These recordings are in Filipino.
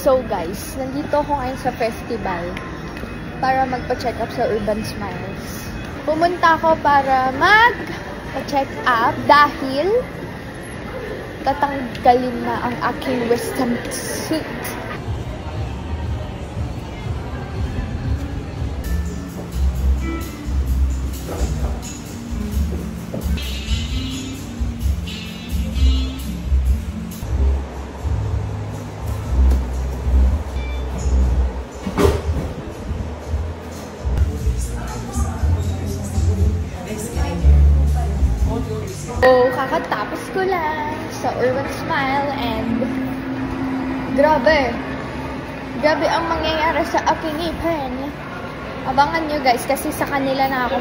So guys, nandito ako ngayon sa festival para magpa-check up sa Urban Smiles. Pumunta ako para magpa-check up dahil tatanggalin na ang aking wisdom teeth. So, kakatapos ko lang sa Urban Smile and grabe ang mangyayari sa aking ngipin. Abangan nyo guys kasi sa kanila na ako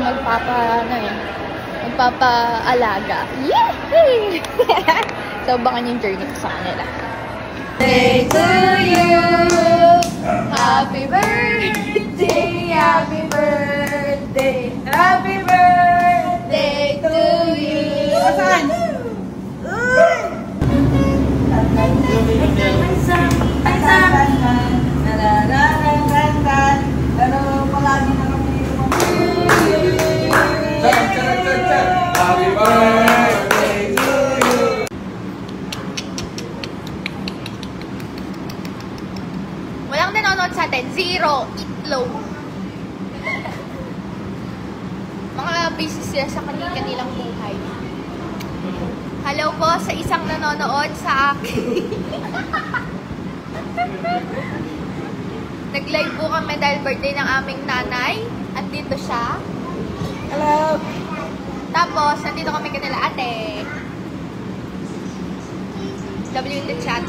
magpapaalaga. Yay! So, abangan yung journey ko sa kanila. Day to you! Happy birthday! Happy birthday! Happy birthday to you! Saan? Pero palagi na kami Happy birthday to you! Walang nanonood sa atin. 0. Itlog. Mga busy sila sa kanilang buhay. Hello po sa isang nanonood sa akin. Nag-live po kami dahil birthday ng aming nanay. At dito siya. Hello! Tapos, nandito kami kanila ate. W in the chat.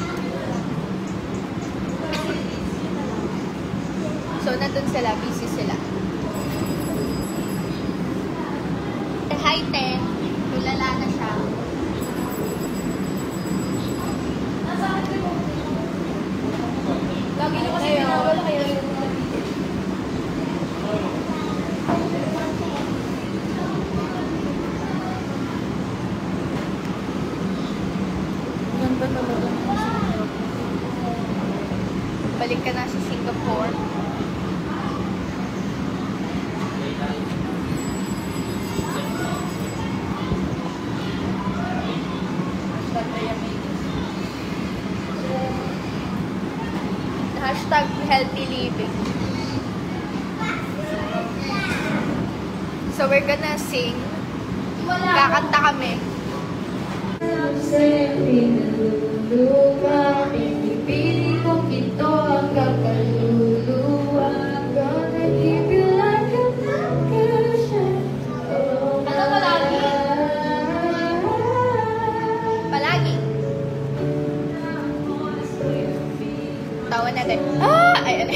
So, nandun sila. Busy sila. Hi, te. Tulala na siya. Lagi na kasi pinawala kayo. Ganda talaga. Balik ka na sa Singapore. Hashtag healthy living. So we're gonna sing. Kakanta kami. Pinipili ko ito ang kakaluluwa. Gonna keep you like a vacation. Ano palagi? Palagi. Tawa natin. Ayan.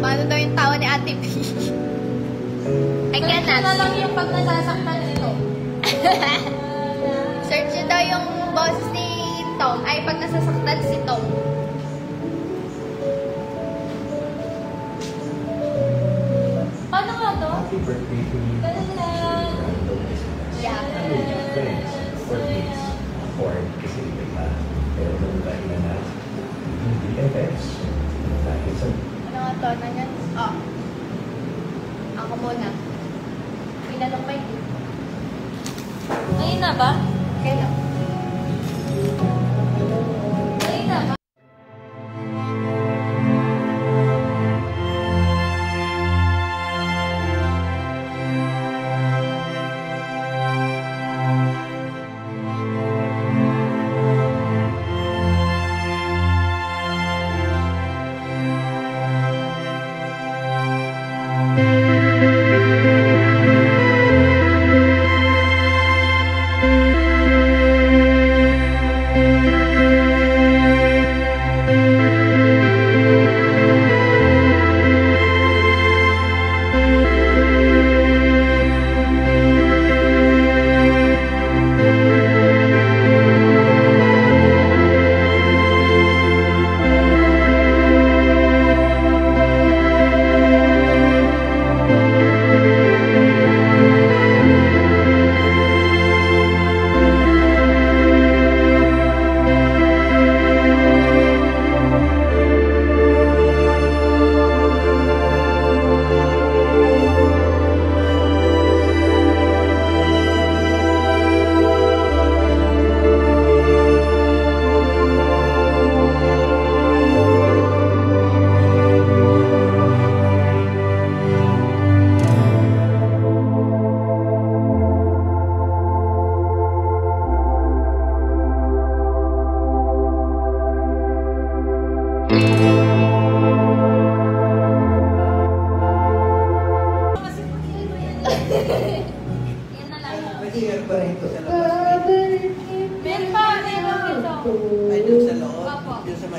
Paano daw yung tawa ni Ate P? I cannot. Ano lang yung pag nasasaktan nito? Search nyo daw yung boses ni Tom. Ay, pag nasasaktan si Tom. Paano nga to? Happy birthday to you. Yeah. Or kasi diba, pero nung dahil na hindi events, dahil sa Ano nga to? Nanyan? Oh. Ako muna. Pinanong may Ngayon na ba? kaya. Ngayon na ba?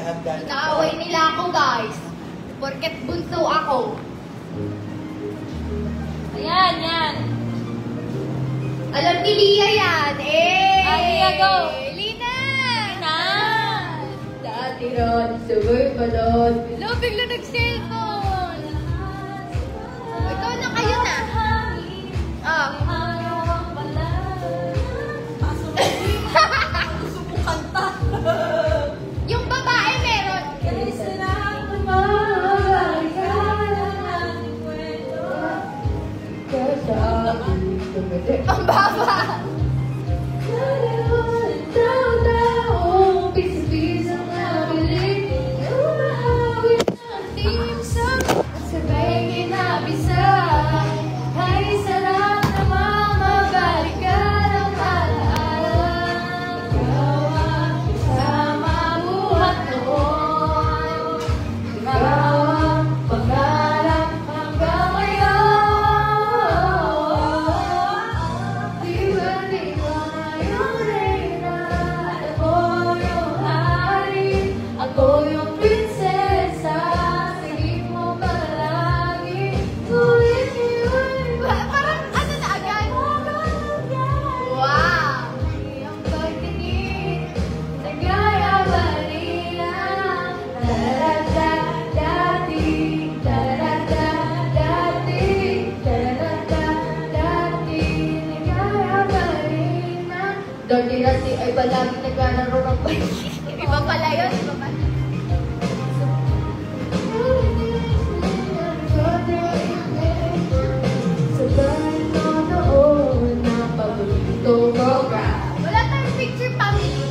have done. Inaaway nila ako, guys. Porket bunso ako. Ayan, yan. Alam ni Lia yan. Eh! Ah, Lia, go. Lina! Lina! Dati ron, sabay pa doon. Lo, bigla nag-cellphone. Ikaw na kayo na. Ah. Gusto mo kanta. Yung babae meron. Ang baba. Dati ay palagi naglalaro ng bike. Iba pala yun, iba pala. Wala tayong picture, family.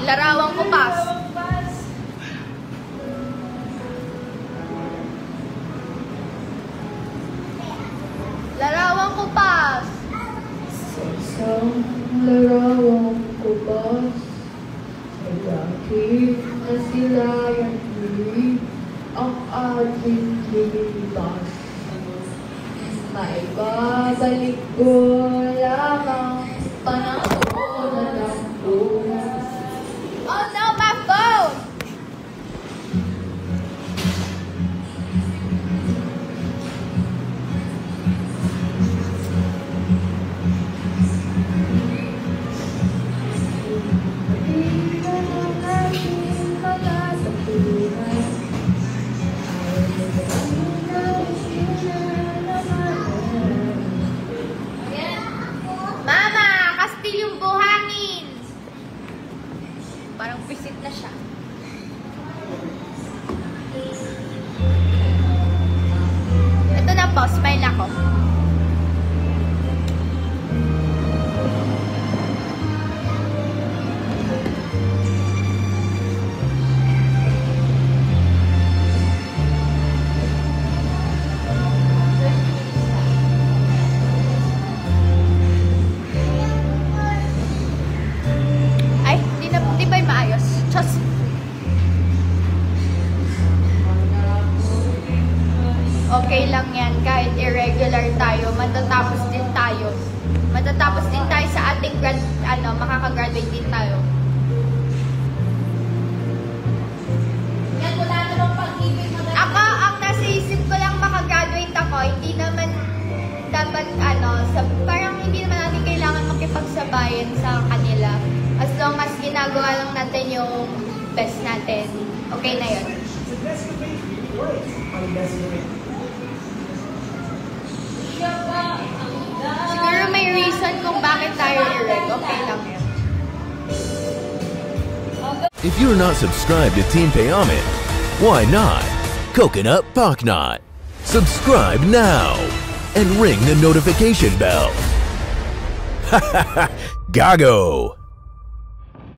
Larawang ko pas. Larawang ko pas. Isang larawang ko pas. Sa dati na sila yung ang ating lilas. Maibabalik ko lamang panahon na nagpunas. Oh no, my phone! Mama, kastil yung buhangin! Parang visit na siya. Ito na po, smile ako. Ay, di ba yung maayos? Just okay lang yan, kahit irregular tayo, matatapos din tayo. Matatapos din tayo sa ating makakagraduate din tayo. Yan, wala namang pag-ibig mo. Ako, ang nasa isip ko lang makagraduate ako, hindi naman dapat parang hindi naman natin kailangan makipagsabayan sa kanila. As long as ginagawa lang natin yung best natin, okay na yun. Siguro may reason kung bakit tayo i-reg, okay lang yun. If you're not subscribed to Team Payaman, why not? Coconut Pocknot. Subscribe now and ring the notification bell. Gago!